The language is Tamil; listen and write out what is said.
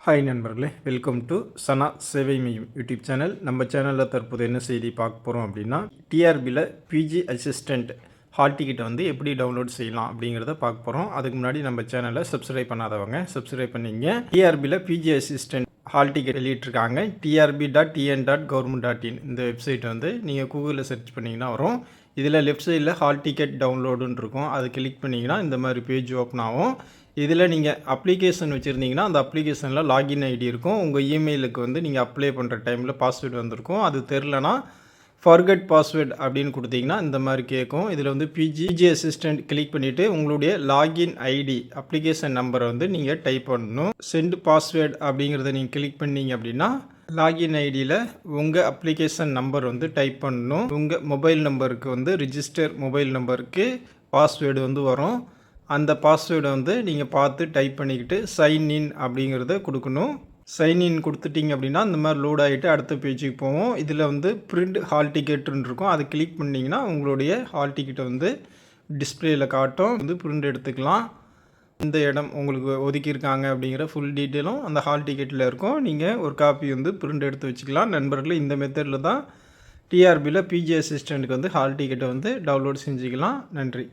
ஹாய் நண்பர்களே, வெல்கம் டு சனா சேவை மையம் யூடியூப் சேனல். நம்ம சேனலில் தற்போது என்ன செய்தி பார்க்க போகிறோம் அப்படின்னா, டிஆர்பியில் பிஜி அசிஸ்டண்ட் ஹால் டிக்கெட்டை வந்து எப்படி டவுன்லோட் செய்யலாம் அப்படிங்கிறத பார்க்க போகிறோம். அதுக்கு முன்னாடி நம்ம சேனலை சப்ஸ்கிரைப் பண்ணாதவங்க சப்ஸ்கிரைப் பண்ணிங்க. டிஆர்பியில் பிஜி அசிஸ்டண்ட் ஹால் டிக்கெட் வெளியிட்டிருக்காங்க. trb.tn.government.in இந்த வெப்சைட் வந்து நீங்கள் கூகுளில் சர்ச் பண்ணிங்கன்னா வரும். இதில் லெஃப்ட் சைடில் ஹால் டிக்கெட் டவுன்லோடுன்னு இருக்கும். அதை கிளிக் பண்ணிங்கன்னா இந்த மாதிரி பேஜ் ஓப்பன் ஆகும். இதில் நீங்கள் அப்ளிகேஷன் வச்சுருந்தீங்கன்னா அந்த அப்ளிகேஷனில் லாகின் ஐடி இருக்கும். உங்கள் இமெயிலுக்கு வந்து நீங்கள் அப்ளை பண்ணுற டைமில் பாஸ்வேர்டு வந்திருக்கும். அது தெரிலனா ஃபர்கட் பாஸ்வேர்டு அப்படின்னு கொடுத்தீங்கன்னா இந்த மாதிரி கேட்கும். இதில் வந்து பிஜி அசிஸ்டண்ட் கிளிக் பண்ணிவிட்டு உங்களுடைய லாகின் ஐடி அப்ளிகேஷன் நம்பரை வந்து நீங்கள் டைப் பண்ணணும். சென்ட் பாஸ்வேர்டு அப்படிங்கிறத நீங்கள் கிளிக் பண்ணீங்க அப்படின்னா லாகின் ஐடியில் உங்கள் அப்ளிகேஷன் நம்பர் வந்து டைப் பண்ணணும். உங்கள் மொபைல் நம்பருக்கு வந்து ரிஜிஸ்டர் மொபைல் நம்பருக்கு பாஸ்வேர்டு வந்து வரும். அந்த பாஸ்வேர்டை வந்து நீங்கள் பார்த்து டைப் பண்ணிக்கிட்டு சைன்இன் அப்படிங்கிறத கொடுக்கணும். சைன்இன் கொடுத்துட்டிங்க அப்படின்னா இந்த மாதிரி லோட் ஆகிட்டு அடுத்த பேஜுக்கு போவோம். இதில் வந்து பிரிண்ட் ஹால் டிக்கெட்டுன்னு இருக்கும். அதை கிளிக் பண்ணிங்கன்னா உங்களுடைய ஹால் டிக்கெட்டை வந்து டிஸ்பிளேயில் காட்டும். வந்து பிரிண்ட் எடுத்துக்கலாம். இந்த இடம் உங்களுக்கு ஒதுக்கியிருக்காங்க அப்படிங்கிற ஃபுல் டீட்டெயிலும் அந்த ஹால் டிக்கெட்டில் இருக்கும். நீங்கள் ஒரு காப்பி வந்து பிரிண்ட் எடுத்து வச்சுக்கலாம். நண்பர்களே, இந்த மெத்தடில் தான் டிஆர்பியில் பிஜி அசிஸ்டண்ட்டுக்கு வந்து ஹால் டிக்கெட்டை வந்து டவுன்லோட் செஞ்சுக்கலாம். நன்றி.